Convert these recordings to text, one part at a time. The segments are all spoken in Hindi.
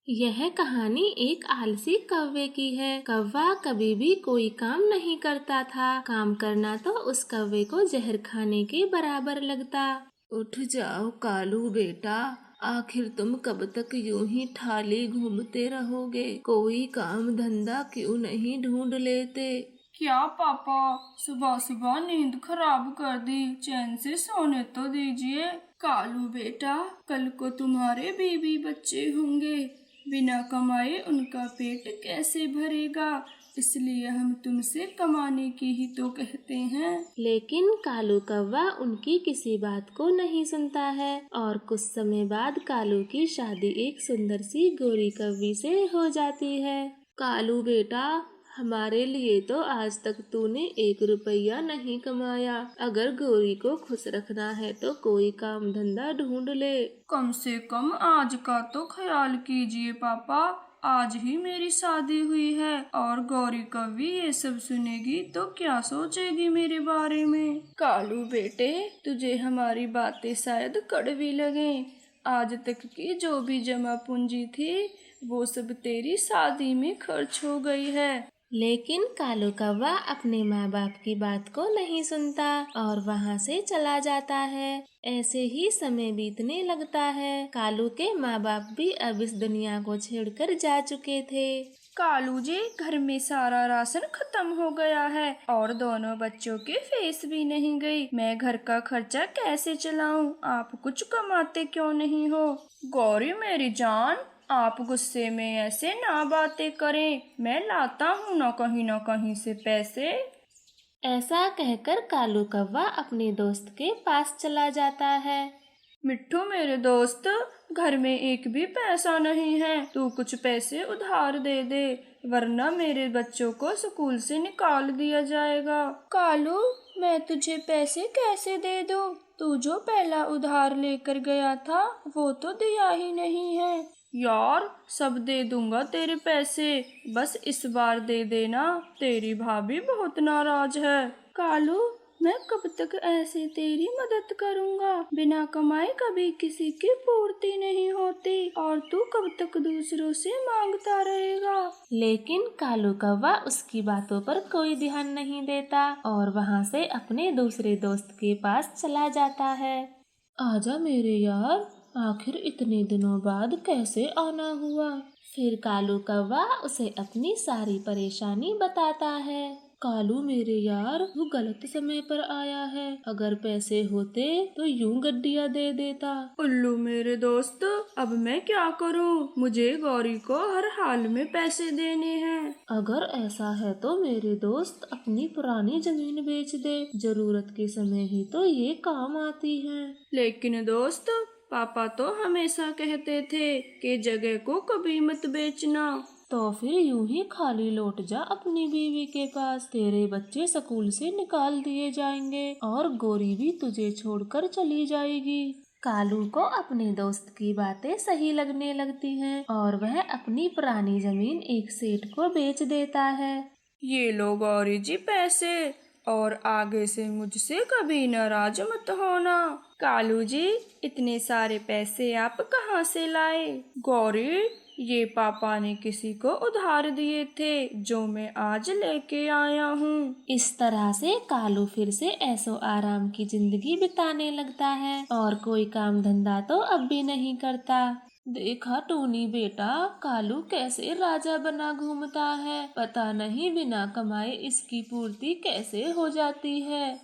यह कहानी एक आलसी कौवे की है। कौवा कभी भी कोई काम नहीं करता था। काम करना तो उस कौवे को जहर खाने के बराबर लगता। उठ जाओ कालू बेटा, आखिर तुम कब तक यूं ही ठाली घूमते रहोगे? कोई काम धंधा क्यों नहीं ढूंढ लेते? क्या पापा, सुबह सुबह नींद खराब कर दी। चैन से सोने तो दीजिए। कालू बेटा, कल को तुम्हारे बीवी बच्चे होंगे। बिना कमाए उनका पेट कैसे भरेगा? इसलिए हम तुमसे कमाने की ही तो कहते हैं। लेकिन कालू कौवा उनकी किसी बात को नहीं सुनता है और कुछ समय बाद कालू की शादी एक सुंदर सी गोरी कौवी से हो जाती है। कालू बेटा, हमारे लिए तो आज तक तूने 1 रुपया नहीं कमाया। अगर गोरी को खुश रखना है तो कोई काम धंधा ढूंढ ले। कम से कम आज का तो ख्याल कीजिए पापा। आज ही मेरी शादी हुई है और गौरी कवि ये सब सुनेगी तो क्या सोचेगी मेरे बारे में। कालू बेटे, तुझे हमारी बातें शायद कड़वी लगे। आज तक की जो भी जमा पूंजी थी वो सब तेरी शादी में खर्च हो गई है। लेकिन कालू कौवा अपने माँ बाप की बात को नहीं सुनता और वहाँ से चला जाता है। ऐसे ही समय बीतने लगता है। कालू के माँ बाप भी अब इस दुनिया को छोड़कर जा चुके थे। कालू जी, घर में सारा राशन खत्म हो गया है और दोनों बच्चों के फीस भी नहीं गई। मैं घर का खर्चा कैसे चलाऊं? आप कुछ कमाते क्यों नहीं हो? गौरी मेरी जान, आप गुस्से में ऐसे ना बातें करें। मैं लाता हूँ ना कहीं से पैसे। ऐसा कहकर कालू कौवा अपने दोस्त के पास चला जाता है। मिट्ठू मेरे दोस्त, घर में एक भी पैसा नहीं है। तू कुछ पैसे उधार दे दे, वरना मेरे बच्चों को स्कूल से निकाल दिया जाएगा। कालू, मैं तुझे पैसे कैसे दे दूं? तू जो पहला उधार लेकर गया था वो तो दिया ही नहीं है। यार, सब दे दूंगा तेरे पैसे, बस इस बार दे देना। तेरी भाभी बहुत नाराज है। कालू, मैं कब तक ऐसे तेरी मदद करूंगा? बिना कमाए कभी किसी की पूर्ति नहीं होती और तू कब तक दूसरों से मांगता रहेगा? लेकिन कालू कौवा उसकी बातों पर कोई ध्यान नहीं देता और वहाँ से अपने दूसरे दोस्त के पास चला जाता है। आजा मेरे यार, आखिर इतने दिनों बाद कैसे आना हुआ? फिर कालू कौवा उसे अपनी सारी परेशानी बताता है। कालू मेरे यार, तू गलत समय पर आया है। अगर पैसे होते तो यूं गड्डिया दे देता। उल्लू मेरे दोस्त, अब मैं क्या करूं? मुझे गौरी को हर हाल में पैसे देने हैं। अगर ऐसा है तो मेरे दोस्त अपनी पुरानी जमीन बेच दे। जरूरत के समय ही तो ये काम आती है। लेकिन दोस्त, पापा तो हमेशा कहते थे कि जगह को कभी मत बेचना। तो फिर यूं ही खाली लौट जा अपनी बीवी के पास। तेरे बच्चे स्कूल से निकाल दिए जाएंगे और गोरी भी तुझे छोड़कर चली जाएगी। कालू को अपने दोस्त की बातें सही लगने लगती हैं और वह अपनी पुरानी जमीन एक सेठ को बेच देता है। ये लो गौरी जी पैसे, और आगे से मुझसे कभी नाराज मत होना। कालू जी, इतने सारे पैसे आप कहाँ से लाए? गौरी, ये पापा ने किसी को उधार दिए थे जो मैं आज लेके आया हूँ। इस तरह से कालू फिर से ऐसो आराम की जिंदगी बिताने लगता है और कोई काम धंधा तो अब भी नहीं करता। देखा टूनी बेटा, कालू कैसे राजा बना घूमता है। पता नहीं बिना कमाए इसकी पूर्ति कैसे हो जाती है।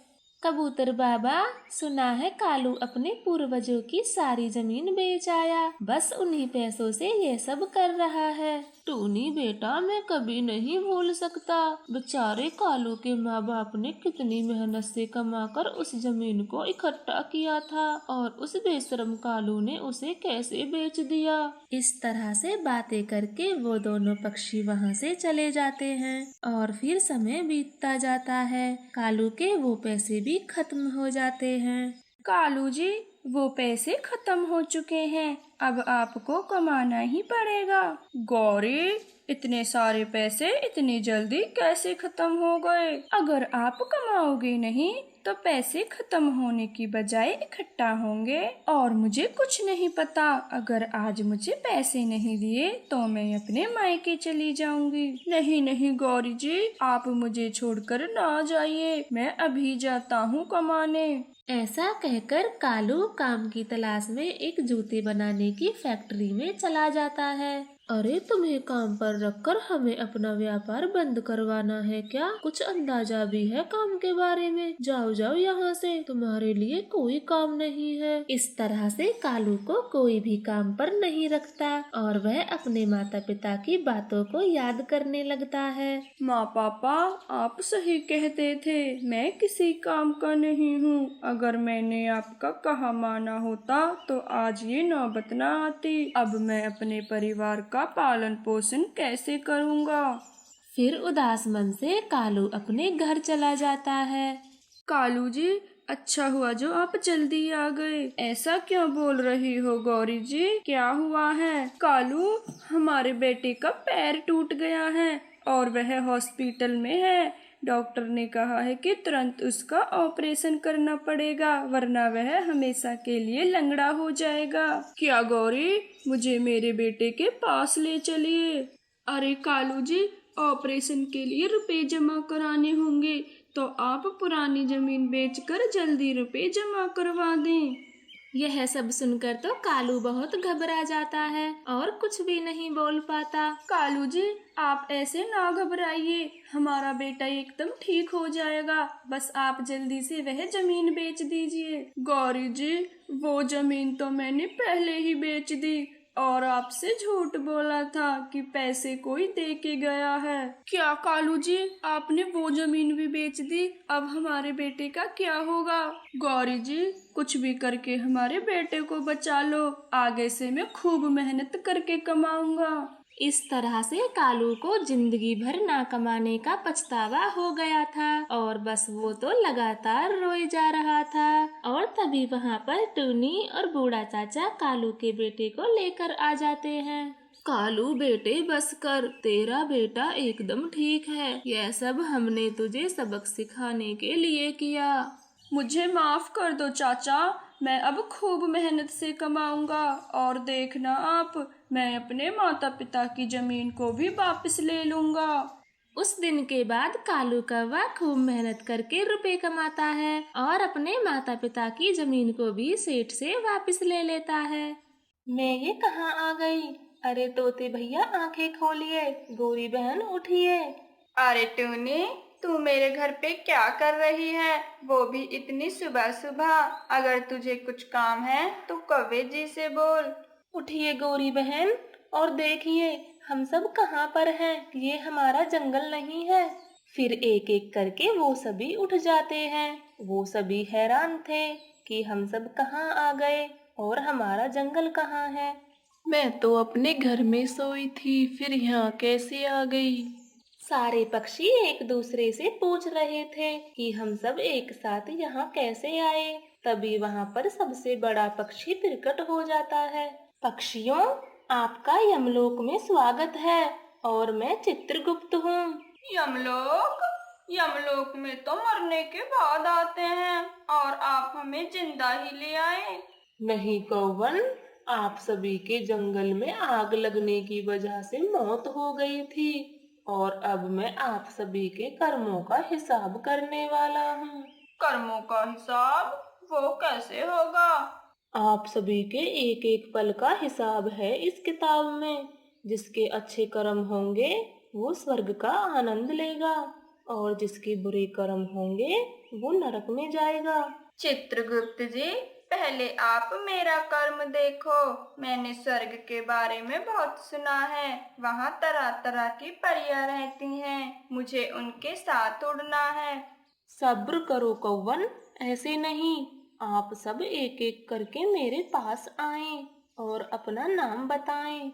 कबूतर बाबा, सुना है कालू अपने पूर्वजों की सारी जमीन बेच आया। बस उन्हीं पैसों से ये सब कर रहा है। टूनी बेटा, मैं कभी नहीं भूल सकता। बेचारे कालू के माँ बाप ने कितनी मेहनत से कमाकर उस जमीन को इकट्ठा किया था और उस बेशरम कालू ने उसे कैसे बेच दिया। इस तरह से बातें करके वो दोनों पक्षी वहाँ से चले जाते हैं और फिर समय बीतता जाता है। कालू के वो पैसे भी खत्म हो जाते हैं। कालू जी, वो पैसे खत्म हो चुके हैं, अब आपको कमाना ही पड़ेगा। गौरी, इतने सारे पैसे इतनी जल्दी कैसे खत्म हो गए? अगर आप कमाओगे नहीं तो पैसे खत्म होने की बजाय इकट्ठा होंगे। और मुझे कुछ नहीं पता, अगर आज मुझे पैसे नहीं दिए तो मैं अपने मायके चली जाऊंगी। नहीं नहीं गौरी जी, आप मुझे छोड़कर ना जाइए, मैं अभी जाता हूँ कमाने। ऐसा कहकर कालू काम की तलाश में एक जूते बनाने की फैक्ट्री में चला जाता है। अरे तुम्हें काम पर रखकर हमें अपना व्यापार बंद करवाना है क्या? कुछ अंदाजा भी है काम के बारे में? जाओ जाओ यहाँ से, तुम्हारे लिए कोई काम नहीं है। इस तरह से कालू को कोई भी काम पर नहीं रखता और वह अपने माता पिता की बातों को याद करने लगता है। माँ पापा, आप सही कहते थे, मैं किसी काम का नहीं हूँ। अगर मैंने आपका कहा माना होता तो आज ये नौबत न आती। अब मैं अपने परिवार का पालन पोषण कैसे करूँगा? फिर उदास मन से कालू अपने घर चला जाता है। कालू जी, अच्छा हुआ जो आप जल्दी आ गए। ऐसा क्यों बोल रही हो गौरी जी, क्या हुआ है? कालू, हमारे बेटे का पैर टूट गया है और वह हॉस्पिटल में है। डॉक्टर ने कहा है कि तुरंत उसका ऑपरेशन करना पड़ेगा, वरना वह हमेशा के लिए लंगड़ा हो जाएगा। क्या गौरी, मुझे मेरे बेटे के पास ले चलिए। अरे कालू जी, ऑपरेशन के लिए रुपए जमा कराने होंगे तो आप पुरानी जमीन बेचकर जल्दी रुपए जमा करवा दें। यह सब सुनकर तो कालू बहुत घबरा जाता है और कुछ भी नहीं बोल पाता। कालू जी, आप ऐसे ना घबराइए, हमारा बेटा एकदम ठीक हो जाएगा। बस आप जल्दी से वह जमीन बेच दीजिए। गौरी जी, वो जमीन तो मैंने पहले ही बेच दी और आपसे झूठ बोला था कि पैसे कोई दे के गया है। क्या कालू जी, आपने वो जमीन भी बेच दी? अब हमारे बेटे का क्या होगा? गौरी जी, कुछ भी करके हमारे बेटे को बचा लो, आगे से मैं खूब मेहनत करके कमाऊंगा। इस तरह से कालू को जिंदगी भर ना कमाने का पछतावा हो गया था और बस वो तो लगातार रोए जा रहा था। और तभी वहाँ पर टूनी और बूढ़ा चाचा कालू के बेटे को लेकर आ जाते हैं। कालू बेटे, बस कर, तेरा बेटा एकदम ठीक है। यह सब हमने तुझे सबक सिखाने के लिए किया। मुझे माफ कर दो चाचा, मैं अब खूब मेहनत से कमाऊंगा और देखना आप, मैं अपने माता पिता की जमीन को भी वापस ले लूंगा। उस दिन के बाद कालू कौवा खूब मेहनत करके रुपए कमाता है और अपने माता पिता की जमीन को भी सेठ से वापस ले लेता है। मैं ये कहाँ आ गई? अरे तोते भैया, आंखें खोलिए, गोरी बहन उठिए। अरे टूनी, तू मेरे घर पे क्या कर रही है, वो भी इतनी सुबह सुबह? अगर तुझे कुछ काम है तो कौवे जी से बोल। उठिए गोरी बहन और देखिए हम सब कहाँ पर हैं, ये हमारा जंगल नहीं है। फिर एक एक करके वो सभी उठ जाते हैं। वो सभी हैरान थे कि हम सब कहाँ आ गए और हमारा जंगल कहाँ है। मैं तो अपने घर में सोई थी, फिर यहाँ कैसे आ गई? सारे पक्षी एक दूसरे से पूछ रहे थे कि हम सब एक साथ यहाँ कैसे आए। तभी वहाँ पर सबसे बड़ा पक्षी प्रकट हो जाता है। पक्षियों, आपका यमलोक में स्वागत है और मैं चित्रगुप्त हूँ। यमलोक? यमलोक में तो मरने के बाद आते हैं और आप हमें जिंदा ही ले आए। नहीं कौवन, आप सभी के जंगल में आग लगने की वजह से मौत हो गई थी और अब मैं आप सभी के कर्मों का हिसाब करने वाला हूँ। कर्मों का हिसाब? वो कैसे होगा? आप सभी के एक एक पल का हिसाब है इस किताब में। जिसके अच्छे कर्म होंगे वो स्वर्ग का आनंद लेगा और जिसके बुरे कर्म होंगे वो नरक में जाएगा। चित्रगुप्त जी, पहले आप मेरा कर्म देखो। मैंने स्वर्ग के बारे में बहुत सुना है, वहाँ तरह तरह की परियां रहती हैं, मुझे उनके साथ उड़ना है। सब्र करो कौवन, ऐसे नहीं। आप सब एक एक करके मेरे पास आएं और अपना नाम बताएं।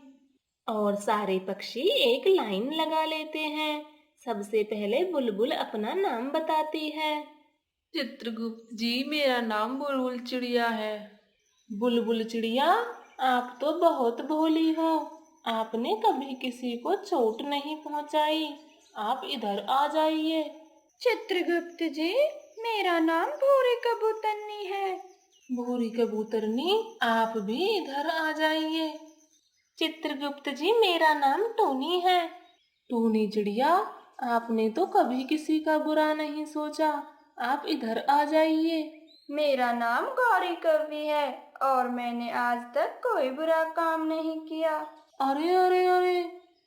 और सारे पक्षी एक लाइन लगा लेते हैं। सबसे पहले बुलबुल अपना नाम बताती है। चित्रगुप्त जी, मेरा नाम बुलबुल चिड़िया है। बुलबुल चिड़िया, आप तो बहुत भोली हो। आपने कभी किसी को चोट नहीं पहुंचाई। आप इधर आ जाइए। चित्रगुप्त जी, मेरा नाम भूरी कबूतरनी है। भूरी कबूतरनी, आप भी इधर आ जाइए। चित्रगुप्त जी, मेरा नाम टोनी है। टोनी चिड़िया, आपने तो कभी किसी का बुरा नहीं सोचा। आप इधर आ जाइए। मेरा नाम गौरी कवि है और मैंने आज तक कोई बुरा काम नहीं किया। अरे अरे अरे,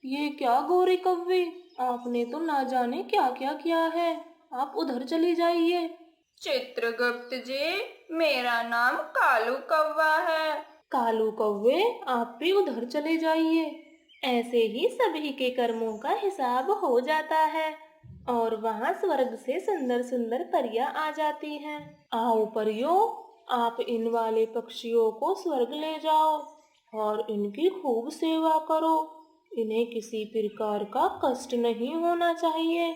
ये क्या गौरी कव्वी, आपने तो ना जाने क्या क्या किया है। आप उधर चली जाइए। चित्रगुप्त जी, मेरा नाम कालू कौवा है। कालू कौवे, आप भी उधर चले जाइए। ऐसे ही सभी के कर्मों का हिसाब हो जाता है और वहाँ स्वर्ग से सुंदर सुंदर परियां आ जाती हैं। आओ परियों, आप इन वाले पक्षियों को स्वर्ग ले जाओ और इनकी खूब सेवा करो। इन्हें किसी प्रकार का कष्ट नहीं होना चाहिए।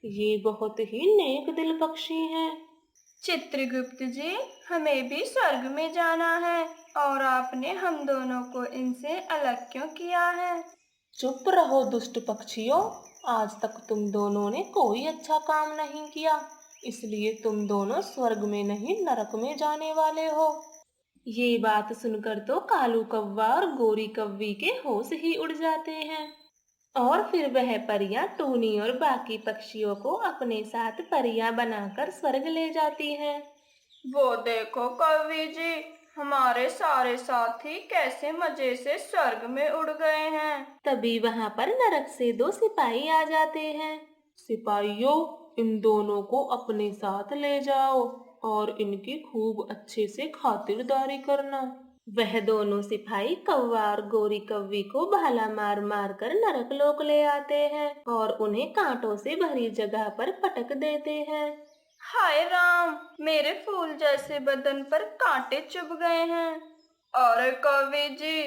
ये बहुत ही नेक दिल पक्षी हैं। चित्रगुप्त जी, हमें भी स्वर्ग में जाना है और आपने हम दोनों को इनसे अलग क्यों किया है? चुप रहो दुष्ट पक्षियों, आज तक तुम दोनों ने कोई अच्छा काम नहीं किया, इसलिए तुम दोनों स्वर्ग में नहीं नरक में जाने वाले हो। ये बात सुनकर तो कालू कौवा और गोरी कव्वी के होश ही उड़ जाते हैं और फिर वह परियां टूनी और बाकी पक्षियों को अपने साथ परियां बनाकर स्वर्ग ले जाती हैं। वो देखो कवि जी, हमारे सारे साथी कैसे मजे से स्वर्ग में उड़ गए हैं। तभी वहां पर नरक से दो सिपाही आ जाते हैं। सिपाहियों, इन दोनों को अपने साथ ले जाओ और इनकी खूब अच्छे से खातिरदारी करना। वह दोनों सिपाही कौवा और गोरी कव्वी को भाला मार मार कर नरक लोक ले आते हैं और उन्हें कांटों से भरी जगह पर पटक देते हैं। हाय राम, मेरे फूल जैसे बदन पर कांटे चुभ गए हैं। अरे कवि जी,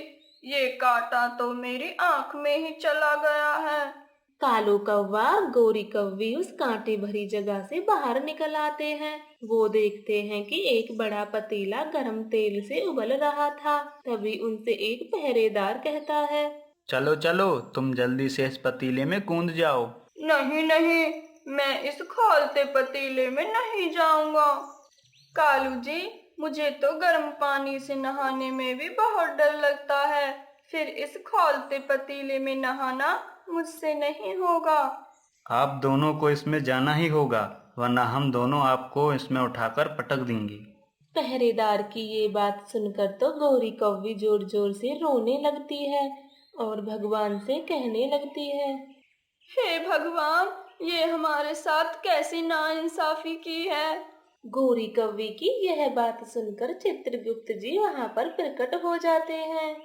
ये कांटा तो मेरी आंख में ही चला गया है। कालू कौवा और गोरी कव्वी उस कांटे भरी जगह से बाहर निकल आते हैं। वो देखते हैं कि एक बड़ा पतीला गरम तेल से उबल रहा था। तभी उनसे एक पहरेदार कहता है, चलो चलो, तुम जल्दी से इस पतीले में कूद जाओ। नहीं नहीं, मैं इस खौलते पतीले में नहीं जाऊंगा। कालू जी, मुझे तो गर्म पानी से नहाने में भी बहुत डर लगता है। फिर इस खौलते पतीले में नहाना मुझसे नहीं होगा। आप दोनों को इसमें जाना ही होगा, वरना हम दोनों आपको इसमें उठाकर पटक देंगे। पहरेदार की ये बात सुनकर तो गौरी कव्वी जोर जोर से रोने लगती है और भगवान से कहने लगती है, हे भगवान, ये हमारे साथ कैसी नाइंसाफी की है। गोरी कव्वी की यह बात सुनकर चित्रगुप्त जी वहां पर प्रकट हो जाते हैं।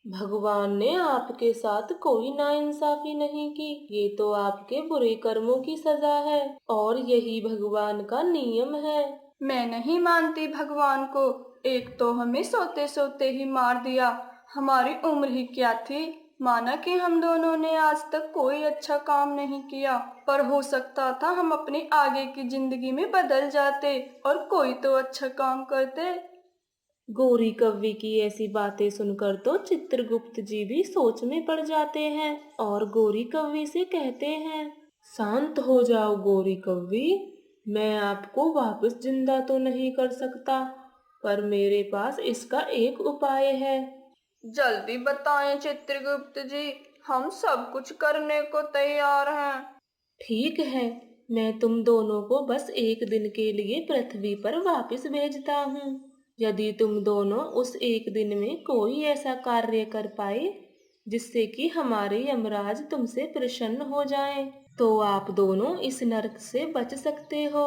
भगवान ने आपके साथ कोई नाइंसाफी नहीं की, ये तो आपके बुरे कर्मों की सजा है और यही भगवान का नियम है। मैं नहीं मानती भगवान को। एक तो हमें सोते सोते ही मार दिया। हमारी उम्र ही क्या थी। माना कि हम दोनों ने आज तक कोई अच्छा काम नहीं किया, पर हो सकता था हम अपनी आगे की जिंदगी में बदल जाते और कोई तो अच्छा काम करते। गोरी कव्वी की ऐसी बातें सुनकर तो चित्रगुप्त जी भी सोच में पड़ जाते हैं और गोरी कव्वी से कहते हैं, शांत हो जाओ गोरी कव्वी, मैं आपको वापस जिंदा तो नहीं कर सकता, पर मेरे पास इसका एक उपाय है। जल्दी बताएं चित्रगुप्त जी, हम सब कुछ करने को तैयार हैं। ठीक है, मैं तुम दोनों को बस एक दिन के लिए पृथ्वी पर वापस भेजता हूँ। यदि तुम दोनों उस एक दिन में कोई ऐसा कार्य कर पाए जिससे कि हमारे यमराज तुमसे प्रसन्न हो जाएं, तो आप दोनों इस नरक से बच सकते हो।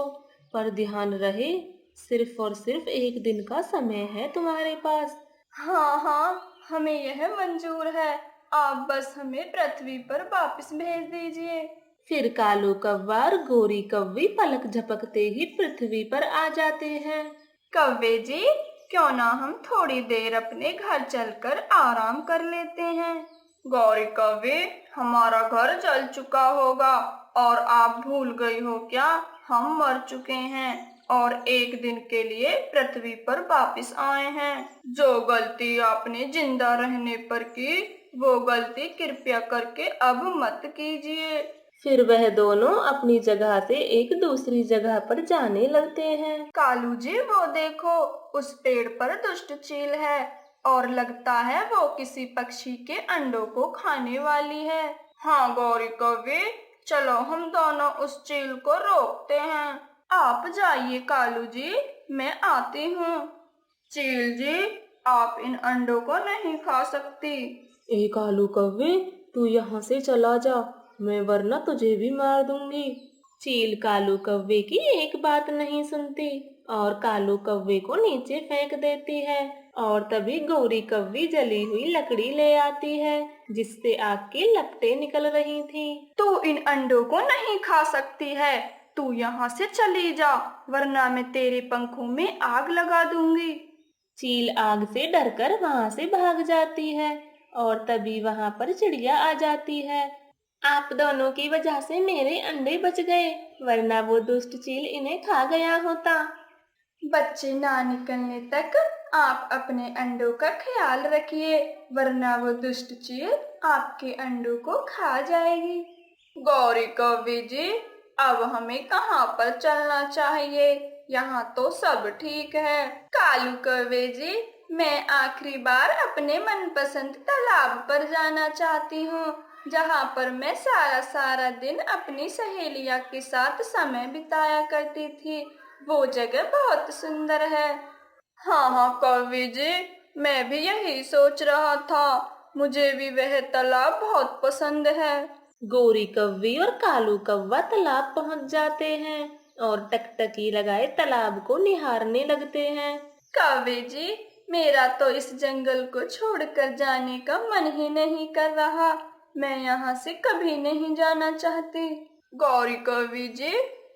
पर ध्यान रहे, सिर्फ और सिर्फ एक दिन का समय है तुम्हारे पास। हाँ हाँ, हमें यह मंजूर है। आप बस हमें पृथ्वी पर वापस भेज दीजिए। फिर कालू कौवा और गोरी कव्वी पलक झपकते ही पृथ्वी पर आ जाते हैं। कव्वे जी, क्यों ना हम थोड़ी देर अपने घर चलकर आराम कर लेते हैं। गौरी कव्वे, हमारा घर जल चुका होगा और आप भूल गई हो क्या, हम मर चुके हैं और एक दिन के लिए पृथ्वी पर वापस आए हैं। जो गलती आपने जिंदा रहने पर की, वो गलती कृपया करके अब मत कीजिए। फिर वह दोनों अपनी जगह से एक दूसरी जगह पर जाने लगते हैं। कालू जी वो देखो, उस पेड़ पर दुष्ट चील है और लगता है वो किसी पक्षी के अंडों को खाने वाली है। हाँ गौरी कौवे, चलो हम दोनों उस चील को रोकते हैं। आप जाइए कालू जी, मैं आती हूँ। चील जी, आप इन अंडों को नहीं खा सकती। ए कालू कौवे, तू यहाँ से चला जा, मैं वरना तुझे भी मार दूंगी। चील कालू कौवे की एक बात नहीं सुनती और कालू कौवे को नीचे फेंक देती है। और तभी गौरी कौवी जली हुई लकड़ी ले आती है जिससे आग की लपटें निकल रही थी। तू इन अंडों को नहीं खा सकती है, तू यहाँ से चली जा, वरना मैं तेरे पंखों में आग लगा दूंगी। चील आग से डरकर वहाँ से भाग जाती है और तभी वहाँ पर चिड़िया आ जाती है। आप दोनों की वजह से मेरे अंडे बच गए, वरना वो दुष्ट चील इन्हें खा गया होता। बच्चे ना निकलने तक आप अपने अंडों का ख्याल रखिए, वरना वो दुष्ट चील आपके अंडों को खा जाएगी। गौरी कौवी जी, अब हमें कहाँ पर चलना चाहिए? यहाँ तो सब ठीक है। कालू कौवे जी, मैं आखिरी बार अपने मनपसंद तालाब पर जाना चाहती हूँ, जहाँ पर मैं सारा दिन अपनी सहेलियों के साथ समय बिताया करती थी। वो जगह बहुत सुंदर है। हाँ कौवी जी, मैं भी यही सोच रहा था, मुझे भी वह तालाब बहुत पसंद है। गौरी कौवी और कालू कौवा तालाब पहुंच जाते हैं और टकटकी लगाए तालाब को निहारने लगते हैं। कौवे जी, मेरा तो इस जंगल को छोड़कर जाने का मन ही नहीं कर रहा, मैं यहाँ से कभी नहीं जाना चाहती। गौरी कौवी जी,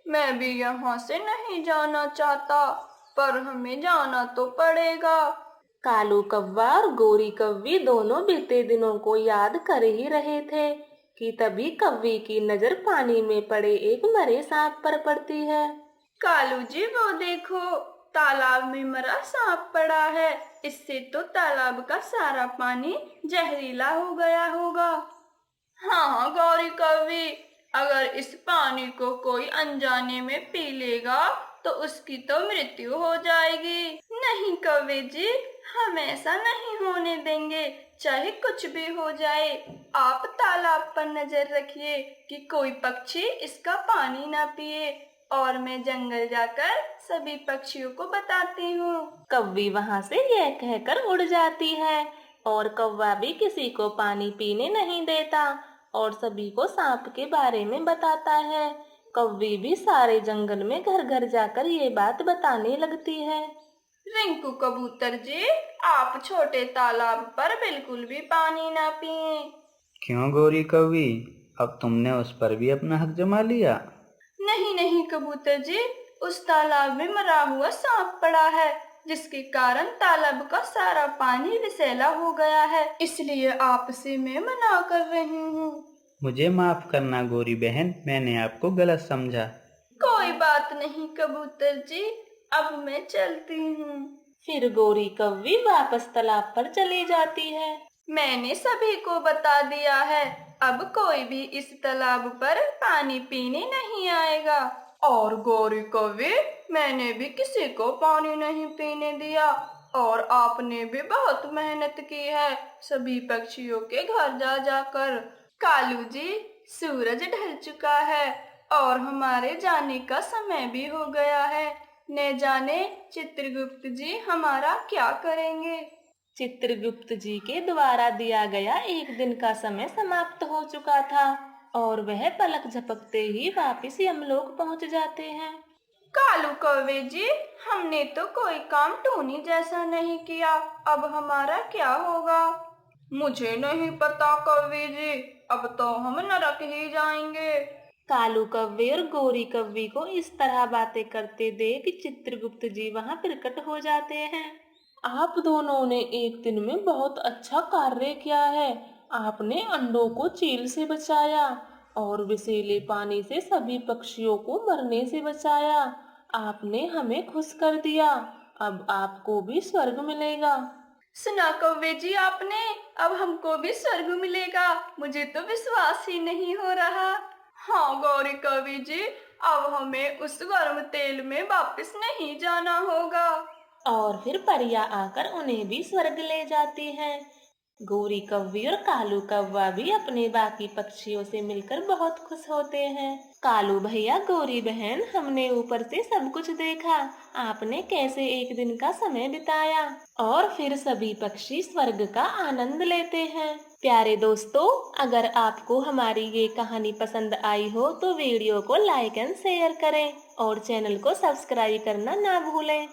मैं भी यहाँ से नहीं जाना चाहता, पर हमें जाना तो पड़ेगा। कालू कौवा और गौरी कौवी दोनों बीते दिनों को याद कर ही रहे थे कि तभी कौवी की नजर पानी में पड़े एक मरे सांप पर पड़ती है। कालू जी वो देखो, तालाब में मरा सांप पड़ा है, इससे तो तालाब का सारा पानी जहरीला हो गया होगा। हाँ गौरी कौवी, अगर इस पानी को कोई अनजाने में पी लेगा तो उसकी तो मृत्यु हो जाएगी। नहीं कौवे जी, हम ऐसा नहीं होने देंगे, चाहे कुछ भी हो जाए। आप तालाब पर नजर रखिए कि कोई पक्षी इसका पानी ना पिए, और मैं जंगल जाकर सभी पक्षियों को बताती हूँ। कौवी वहां से यह कहकर उड़ जाती है और कौवा भी किसी को पानी पीने नहीं देता और सभी को सांप के बारे में बताता है। कौवी भी सारे जंगल में घर घर जाकर ये बात बताने लगती है। रिंकू कबूतर जी, आप छोटे तालाब पर बिल्कुल भी पानी ना पिए। क्यों गौरी कौवी, अब तुमने उस पर भी अपना हक जमा लिया? नहीं कबूतर जी, उस तालाब में मरा हुआ सांप पड़ा है, जिसके कारण तालाब का सारा पानी विषैला हो गया है, इसलिए आपसे मैं मना कर रही हूँ। मुझे माफ करना गौरी बहन, मैंने आपको गलत समझा। कोई बात नहीं कबूतर जी, अब मैं चलती हूँ। फिर गौरी कौवी वापस तालाब पर चली जाती है। मैंने सभी को बता दिया है, अब कोई भी इस तालाब पर पानी पीने नहीं आएगा। और गौरी कौवे, मैंने भी किसी को पानी नहीं पीने दिया, और आपने भी बहुत मेहनत की है सभी पक्षियों के घर जा जाकर। कालू जी, सूरज ढल चुका है और हमारे जाने का समय भी हो गया है, न जाने चित्रगुप्त जी हमारा क्या करेंगे। चित्रगुप्त जी के द्वारा दिया गया एक दिन का समय समाप्त हो चुका था और वह पलक झपकते ही वापिस यमलोक पहुंच जाते हैं। कालू कौवे जी, हमने तो कोई काम टूनी जैसा नहीं किया, अब हमारा क्या होगा? मुझे नहीं पता कौवे जी, अब तो हम नरक ही जाएंगे। कालू कौवे और गौरी कौवी को इस तरह बातें करते देख चित्रगुप्त जी वहां प्रकट हो जाते हैं। आप दोनों ने एक दिन में बहुत अच्छा कार्य किया है। आपने अंडों को चील से बचाया और विषैले पानी से सभी पक्षियों को मरने से बचाया। आपने हमें खुश कर दिया। अब आपको भी स्वर्ग मिलेगा। सुना कौवे जी आपने, अब हमको भी स्वर्ग मिलेगा। मुझे तो विश्वास ही नहीं हो रहा। हाँ गौरी कवि जी, अब हमें उस गर्म तेल में वापस नहीं जाना होगा। और फिर परियां आकर उन्हें भी स्वर्ग ले जाती हैं। गोरी कव्वी और कालू कौवा भी अपने बाकी पक्षियों से मिलकर बहुत खुश होते हैं। कालू भैया, गोरी बहन, हमने ऊपर से सब कुछ देखा। आपने कैसे एक दिन का समय बिताया। और फिर सभी पक्षी स्वर्ग का आनंद लेते हैं। प्यारे दोस्तों, अगर आपको हमारी ये कहानी पसंद आई हो तो वीडियो को लाइक एंड शेयर करें और चैनल को सब्सक्राइब करना ना भूलें।